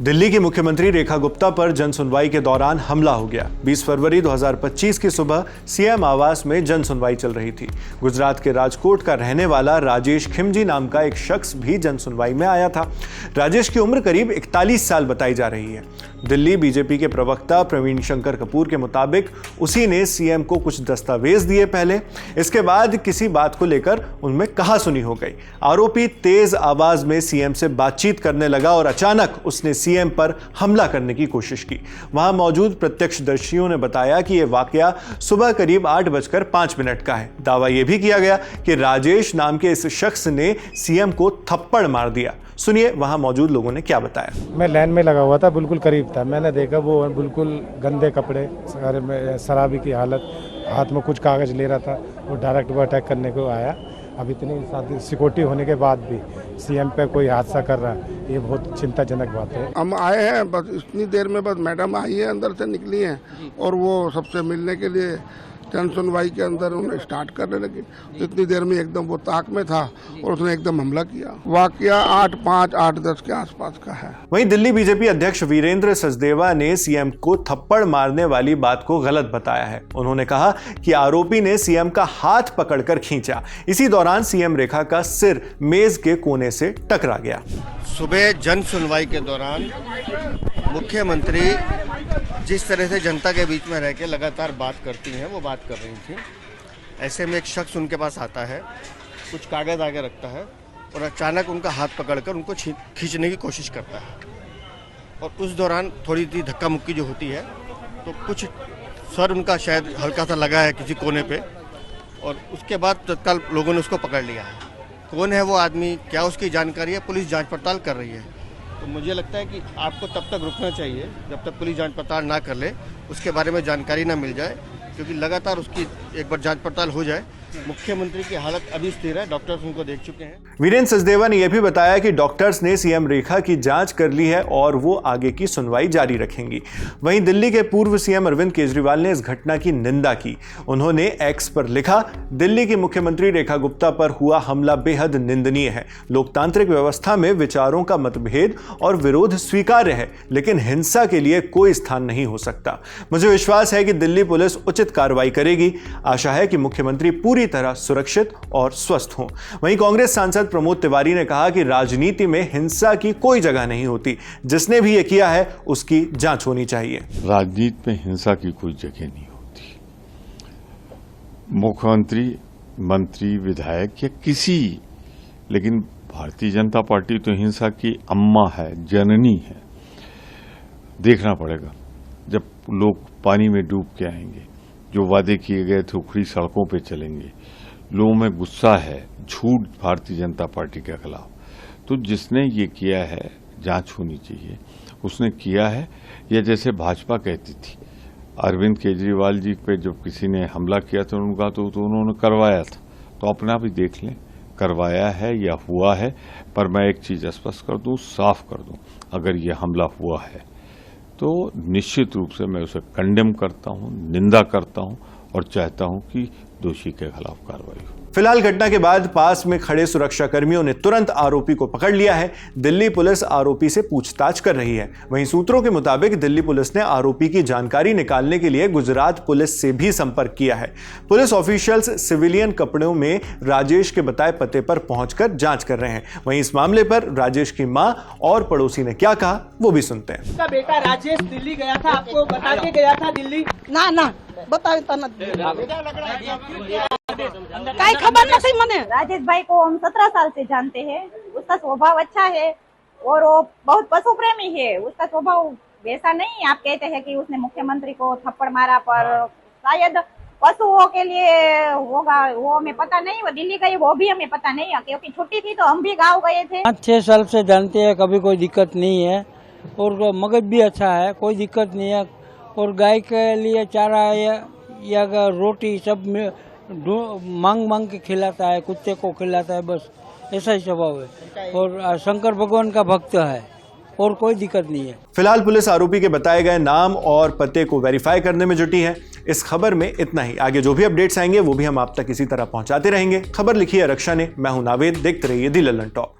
दिल्ली की मुख्यमंत्री रेखा गुप्ता पर जन सुनवाई के दौरान हमला हो गया। 20 फरवरी 2025 की सुबह सीएम आवास में जन सुनवाई चल रही थी। गुजरात के राजकोट का रहने वाला राजेश खिमजी नाम का एक शख्स भी जन सुनवाई में आया था। राजेश की उम्र करीब 41 साल बताई जा रही है। दिल्ली बीजेपी के प्रवक्ता प्रवीण शंकर कपूर के मुताबिक उसी ने सीएम को कुछ दस्तावेज दिए पहले। इसके बाद किसी बात को लेकर उनमें कहासुनी हो गई। आरोपी तेज आवाज में सीएम से बातचीत करने लगा और अचानक उसने सीएम पर हमला करने की कोशिश की। वहां मौजूद प्रत्यक्षदर्शियों ने बताया कि यह वाकया सुबह करीब 8:05 का है। दावा यह भी किया गया कि राजेश नाम के इस शख्स ने सीएम को थप्पड़ मार दिया। सुनिए वहां मौजूद लोगों ने क्या बताया। मैं लाइन में लगा हुआ था, बिल्कुल करीब था। मैंने देखा वो बिल्कुल गंदे कपड़े, शराबी की हालत, हाथ में कुछ कागज ले रहा था। वो डायरेक्ट वो अटैक करने को आया। अब इतनी सिक्योरिटी होने के बाद भी सीएम पे कोई हादसा कर रहा है, ये बहुत चिंताजनक बात है। हम आए हैं, बस इतनी देर में बस मैडम आई है, अंदर से निकली हैं और वो सबसे मिलने के लिए जन सुनवाई के अंदर उन्हें स्टार्ट करने लगी। इतनी देर में एकदम वो ताक में था और उसने एकदम हमला किया। वाकया 8:05, 8:10 के आसपास का है। वहीं दिल्ली बीजेपी अध्यक्ष वीरेंद्र सचदेवा ने सीएम को थप्पड़ मारने वाली बात को गलत बताया है। उन्होंने कहा कि आरोपी ने सीएम का हाथ पकड़कर खींचा। इसी दौरान सीएम रेखा का सिर मेज के कोने से टकरा गया। सुबह जन सुनवाई के दौरान मुख्यमंत्री जिस तरह से जनता के बीच में रह के लगातार बात करती हैं, वो बात कर रही थी। ऐसे में एक शख्स उनके पास आता है, कुछ कागज आगे रखता है और अचानक उनका हाथ पकड़कर उनको खींचने की कोशिश करता है। और उस दौरान थोड़ी सी धक्का मुक्की जो होती है, तो कुछ सर उनका शायद हल्का सा लगा है किसी कोने पे, और उसके बाद तत्काल लोगों ने उसको पकड़ लिया है। कौन है वो आदमी, क्या उसकी जानकारी है, पुलिस जांच पड़ताल कर रही है। तो मुझे लगता है कि आपको तब तक रुकना चाहिए जब तक पुलिस जांच पड़ताल ना कर ले, उसके बारे में जानकारी ना मिल जाए, क्योंकि लगातार उसकी एक बार जांच पड़ताल हो जाए। मुख्यमंत्री की हालत अभी स्थिर है, डॉक्टर्स उनको देख चुके हैं। वीरेंद्र सचदेवा ने यह भी बताया कि डॉक्टर्स ने सीएम रेखा की जांच कर ली है और वो आगे की सुनवाई जारी रखेंगी। वहीं दिल्ली के पूर्व सीएम अरविंद केजरीवाल ने इस घटना की निंदा की। उन्होंने एक्स पर लिखा, दिल्ली की मुख्यमंत्री रेखा गुप्ता पर हुआ हमला बेहद निंदनीय है। लोकतांत्रिक व्यवस्था में विचारों का मतभेद और विरोध स्वीकार्य है, लेकिन हिंसा के लिए कोई स्थान नहीं हो सकता। मुझे विश्वास है कि दिल्ली पुलिस उचित कार्रवाई करेगी। आशा है कि मुख्यमंत्री पूरी तरह सुरक्षित और स्वस्थ हों। वहीं कांग्रेस सांसद प्रमोद तिवारी ने कहा कि राजनीति में हिंसा की कोई जगह नहीं होती। जिसने भी ये किया है उसकी जांच होनी चाहिए। राजनीति में हिंसा की कोई जगह नहीं होती। मुख्यमंत्री, मंत्री, विधायक या किसी, लेकिन भारतीय जनता पार्टी तो हिंसा की अम्मा है, जननी है। देखना पड़ेगा जब लोग पानी में डूब के आएंगे, जो वादे किए गए थे उखड़ी सड़कों पे चलेंगे, लोगों में गुस्सा है, झूठ भारतीय जनता पार्टी के खिलाफ। तो जिसने ये किया है जांच होनी चाहिए। उसने किया है, या जैसे भाजपा कहती थी अरविंद केजरीवाल जी पे जब किसी ने हमला किया था उनका तो उन्होंने करवाया था, तो अपना भी देख लें करवाया है या हुआ है। पर मैं एक चीज स्पष्ट कर दूं, साफ कर दूं, अगर ये हमला हुआ है तो निश्चित रूप से मैं उसे कंडेम करता हूं, निंदा करता हूं और चाहता हूं कि दोषी के खिलाफ कार्रवाई हो। फिलहाल घटना के बाद पास में खड़े सुरक्षा कर्मियों ने तुरंत आरोपी को पकड़ लिया है। दिल्ली पुलिस आरोपी से पूछताछ कर रही है। वहीं सूत्रों के मुताबिक दिल्ली पुलिस ने आरोपी की जानकारी निकालने के लिए गुजरात पुलिस से भी संपर्क किया है। पुलिस ऑफिशियल्स सिविलियन कपड़ों में राजेश के बताए पते पर पहुंचकर जांच कर रहे हैं। वहीं इस मामले पर राजेश की मां और पड़ोसी ने क्या कहा वो भी सुनते हैं। उसका बेटा राजेश दिल्ली गया था, आपको बता के गया था दिल्ली? ना बताता काई खबर नहीं मने। राजेश भाई को हम 17 साल से जानते हैं। उसका स्वभाव अच्छा है और वो बहुत पशु प्रेमी है। उसका स्वभाव वैसा नहीं। आप कहते हैं कि उसने मुख्यमंत्री को थप्पड़ मारा, पर शायद पशुओं के लिए होगा, वो हमें पता नहीं। वो दिल्ली गई वो भी हमें पता नहीं है, क्योंकि छुट्टी थी तो हम भी गाँव गए थे। 5-6 साल से जानते हैं, कभी कोई दिक्कत नहीं है और मगज भी अच्छा है, कोई दिक्कत नहीं है। और गाय के लिए चारा या रोटी सब मांग के खिलाता है, कुत्ते को खिलाता है, बस ऐसा ही स्वभाव है। और शंकर भगवान का भक्त है और कोई दिक्कत नहीं है। फिलहाल पुलिस आरोपी के बताए गए नाम और पते को वेरीफाई करने में जुटी है। इस खबर में इतना ही। आगे जो भी अपडेट्स आएंगे वो भी हम आप तक इसी तरह पहुंचाते रहेंगे। खबर लिखी है रक्षा ने, मैं हूं नावेद। देखते रहिए दी लल्लन टॉप।